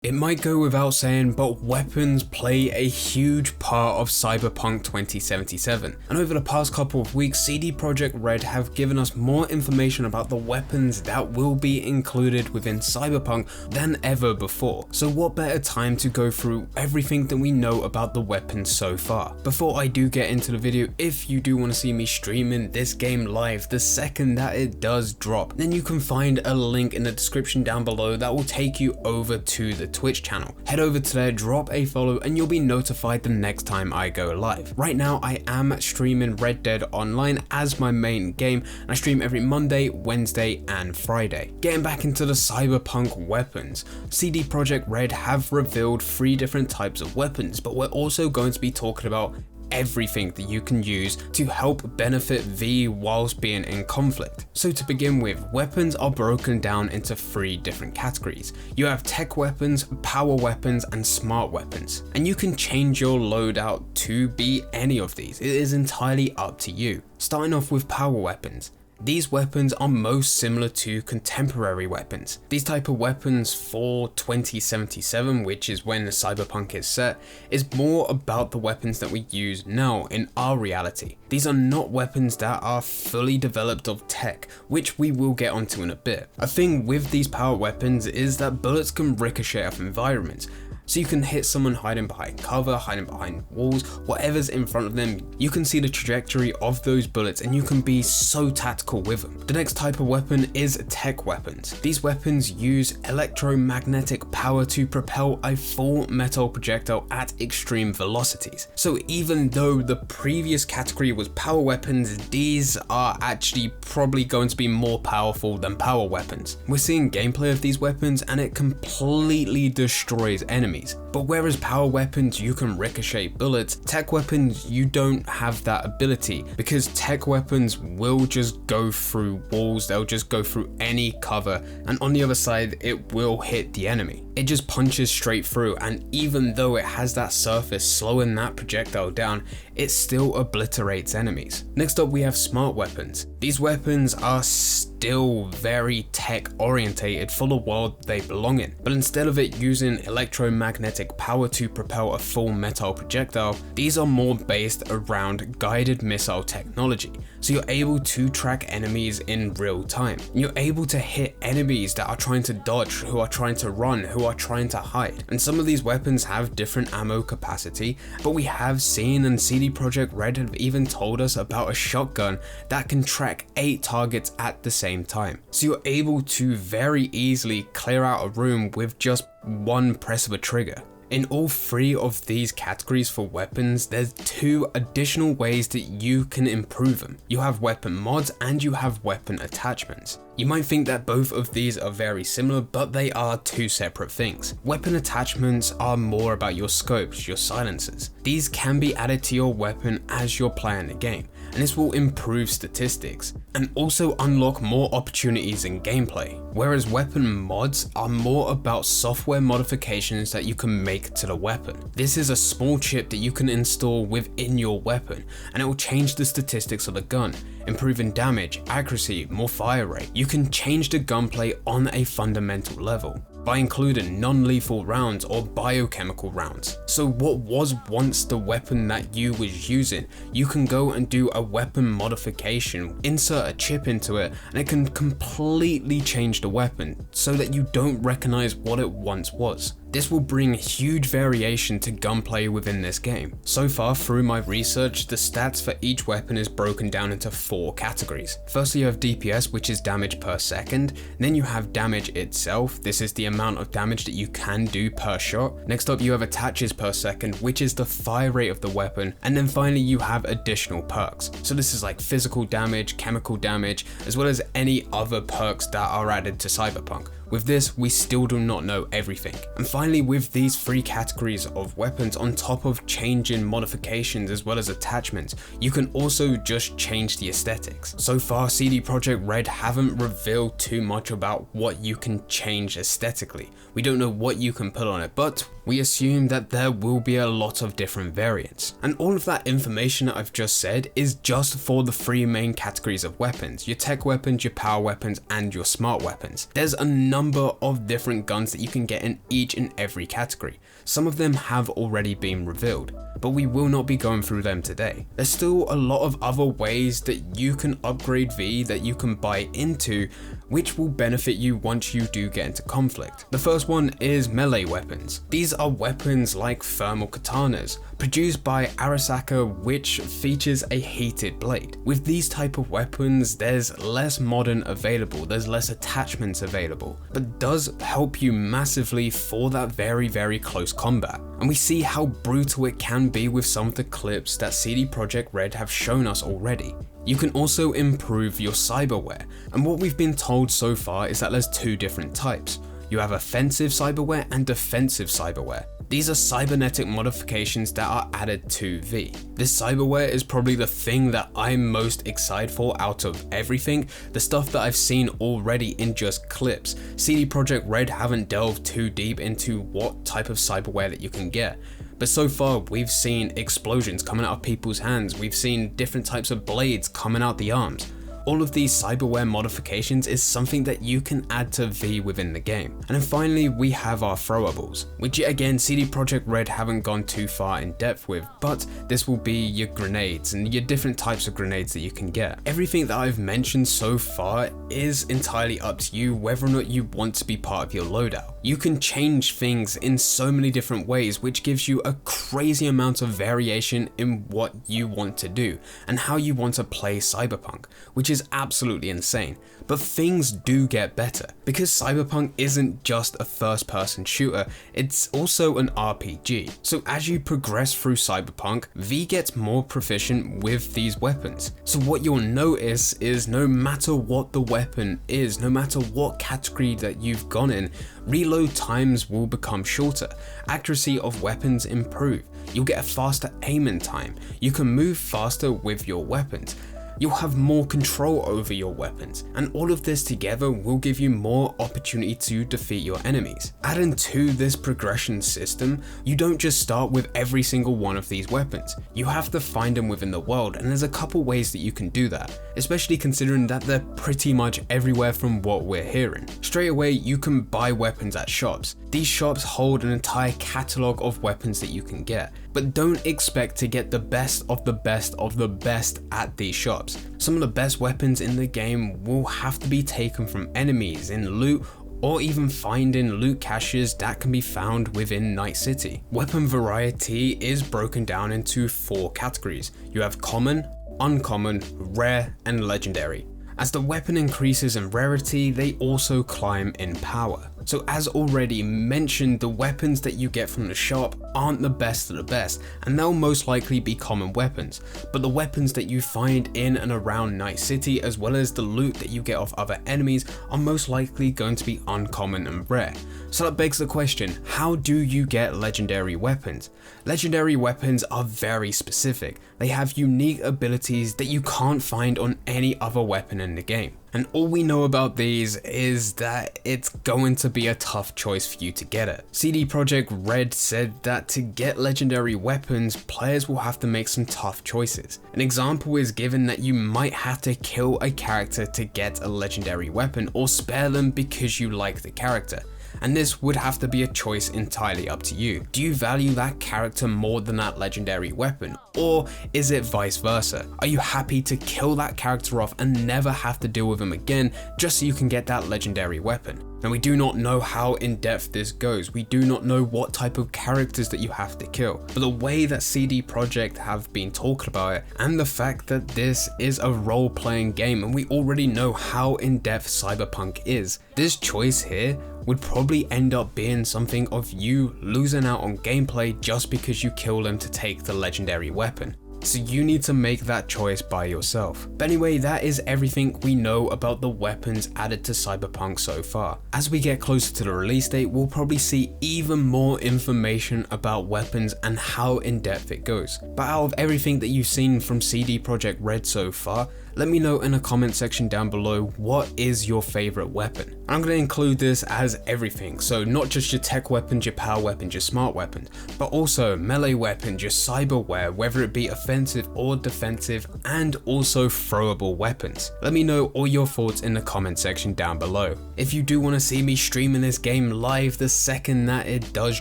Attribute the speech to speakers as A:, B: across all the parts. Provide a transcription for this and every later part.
A: It might go without saying, but weapons play a huge part of Cyberpunk 2077, and over the past couple of weeks, CD Projekt Red have given us more information about the weapons that will be included within Cyberpunk than ever before. So what better time to go through everything that we know about the weapons so far. Before I do get into the video, if you do want to see me streaming this game live the second that it does drop, then you can find a link in the description down below that will take you over to the Twitch channel. Head over to there, drop a follow, and you'll be notified the next time I go live. Right now I am streaming Red Dead Online as my main game, and I stream every Monday, Wednesday and Friday. Getting back into the Cyberpunk weapons, CD Projekt Red have revealed 3 different types of weapons, but we're also going to be talking about everything that you can use to help benefit V whilst being in conflict. So to begin with, weapons are broken down into 3 different categories. You have tech weapons, power weapons and smart weapons, and you can change your loadout to be any of these. It is entirely up to you. Starting off with power weapons. These weapons are most similar to contemporary weapons. These type of weapons for 2077, which is when Cyberpunk is set, is more about the weapons that we use now in our reality. These are not weapons that are fully developed of tech, which we will get onto in a bit. A thing with these power weapons is that bullets can ricochet off environments. So you can hit someone hiding behind cover, hiding behind walls, whatever's in front of them, you can see the trajectory of those bullets and you can be so tactical with them. The next type of weapon is tech weapons. These weapons use electromagnetic power to propel a full metal projectile at extreme velocities. So even though the previous category was power weapons, these are actually probably going to be more powerful than power weapons. We're seeing gameplay of these weapons and it completely destroys enemies. But whereas power weapons you can ricochet bullets, tech weapons you don't have that ability, because tech weapons will just go through walls, they'll just go through any cover, and on the other side it will hit the enemy. It just punches straight through, and even though it has that surface slowing that projectile down, it still obliterates enemies. Next up we have smart weapons. These weapons are still very tech orientated for the world they belong in, but instead of it using electromagnetic power to propel a full metal projectile, these are more based around guided missile technology. So you're able to track enemies in real time. You're able to hit enemies that are trying to dodge, who are trying to run, who are trying to hide. And some of these weapons have different ammo capacity, but we have seen, and CD Projekt Red have even told us about a shotgun that can track 8 targets at the same time. So you're able to very easily clear out a room with just one press of a trigger. In all 3 of these categories for weapons, there's 2 additional ways that you can improve them. You have weapon mods and you have weapon attachments. You might think that both of these are very similar, but they are 2 separate things. Weapon attachments are more about your scopes, your silencers. These can be added to your weapon as you're playing the game, and this will improve statistics and also unlock more opportunities in gameplay. Whereas weapon mods are more about software modifications that you can make to the weapon. This is a small chip that you can install within your weapon, and it will change the statistics of the gun, improving damage, accuracy, more fire rate. You can change the gunplay on a fundamental level by including non-lethal rounds or biochemical rounds. So what was once the weapon that you was using, you can go and do a weapon modification, insert a chip into it, and it can completely change the weapon so that you don't recognize what it once was. This will bring huge variation to gunplay within this game. So far through my research, the stats for each weapon is broken down into 4 categories. Firstly, you have DPS, which is damage per second. Then you have damage itself. This is the amount of damage that you can do per shot. Next up, you have attaches per second, which is the fire rate of the weapon. And then finally, you have additional perks. So this is like physical damage, chemical damage, as well as any other perks that are added to Cyberpunk. With this, we still do not know everything. And finally, with these 3 categories of weapons, on top of changing modifications as well as attachments, you can also just change the aesthetics. So far, CD Projekt Red haven't revealed too much about what you can change aesthetically. We don't know what you can put on it, but we assume that there will be a lot of different variants. And all of that information that I've just said is just for the 3 main categories of weapons: your tech weapons, your power weapons, and your smart weapons. There's another number of different guns that you can get in each and every category. Some of them have already been revealed, but we will not be going through them today. There's still a lot of other ways that you can upgrade V that you can buy into, which will benefit you once you do get into conflict. The first one is melee weapons. These are weapons like thermal katanas, produced by Arasaka, which features a heated blade. With these type of weapons, there's less modern available, there's less attachments available, but does help you massively for that very close combat. And we see how brutal it can be with some of the clips that CD Projekt Red have shown us already. You can also improve your cyberware, and what we've been told so far is that there's two different types. You have offensive cyberware and defensive cyberware. These are cybernetic modifications that are added to V. This cyberware is probably the thing that I'm most excited for out of everything, the stuff that I've seen already in just clips. CD Projekt Red haven't delved too deep into what type of cyberware that you can get. But so far, we've seen explosions coming out of people's hands, we've seen different types of blades coming out the arms. All of these cyberware modifications is something that you can add to V within the game. And then finally, we have our throwables, which yet again CD Projekt Red haven't gone too far in depth with, but this will be your grenades and your different types of grenades that you can get. Everything that I've mentioned so far is entirely up to you whether or not you want to be part of your loadout. You can change things in so many different ways, which gives you a crazy amount of variation in what you want to do and how you want to play Cyberpunk, which is absolutely insane. But things do get better, because Cyberpunk isn't just a first-person shooter, it's also an RPG. So as you progress through Cyberpunk, V gets more proficient with these weapons. So what you'll notice is no matter what the weapon is, no matter what category that you've gone in, reload times will become shorter, accuracy of weapons improve, you'll get a faster aiming time, you can move faster with your weapons, you'll have more control over your weapons, and all of this together will give you more opportunity to defeat your enemies. Adding to this progression system, you don't just start with every single one of these weapons, you have to find them within the world, and there's a couple ways that you can do that, especially considering that they're pretty much everywhere from what we're hearing. Straight away, you can buy weapons at shops. These shops hold an entire catalogue of weapons that you can get, but don't expect to get the best of the best of the best at these shops. Some of the best weapons in the game will have to be taken from enemies in loot, or even finding loot caches that can be found within Night City. Weapon variety is broken down into 4 categories. You have common, uncommon, rare, and legendary. As the weapon increases in rarity, they also climb in power. So as already mentioned, the weapons that you get from the shop aren't the best of the best, and they'll most likely be common weapons, but the weapons that you find in and around Night City, as well as the loot that you get off other enemies, are most likely going to be uncommon and rare. So that begs the question, how do you get legendary weapons? Legendary weapons are very specific. They have unique abilities that you can't find on any other weapon in the game. And all we know about these is that it's going to be a tough choice for you to get it. CD Projekt Red said that to get legendary weapons, players will have to make some tough choices. An example is given that you might have to kill a character to get a legendary weapon, or spare them because you like the character. And this would have to be a choice entirely up to you. Do you value that character more than that legendary weapon? Or is it vice versa? Are you happy to kill that character off and never have to deal with him again just so you can get that legendary weapon? Now, we do not know how in depth this goes. We do not know what type of characters that you have to kill. But the way that CD Projekt have been talking about it, and the fact that this is a role-playing game and we already know how in-depth Cyberpunk is, this choice here would probably end up being something of you losing out on gameplay just because you kill them to take the legendary weapon. So you need to make that choice by yourself. But anyway, that is everything we know about the weapons added to Cyberpunk so far. As we get closer to the release date, we'll probably see even more information about weapons and how in depth it goes. But out of everything that you've seen from CD Projekt Red so far, let me know in the comment section down below what is your favorite weapon. I'm going to include this as everything, so not just your tech weapons, your power weapons, your smart weapons, but also melee weapons, your cyberware, whether it be offensive or defensive, and also throwable weapons. Let me know all your thoughts in the comment section down below. If you do want to see me streaming this game live the second that it does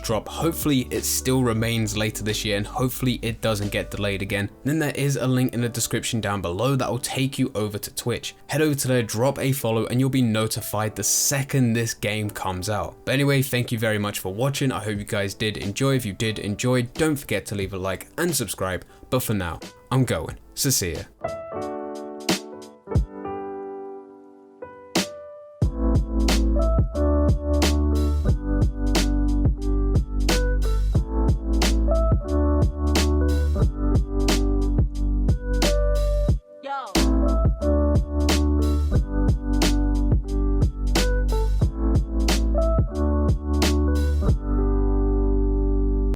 A: drop, hopefully it still remains later this year and hopefully it doesn't get delayed again, then there is a link in the description down below that will take you over to Twitch. Head over to there, drop a follow, and you'll be notified the second this game comes out. But anyway, thank you very much for watching. I hope you guys did enjoy. If you did enjoy, don't forget to leave a like and subscribe. But for now, I'm going. So see ya.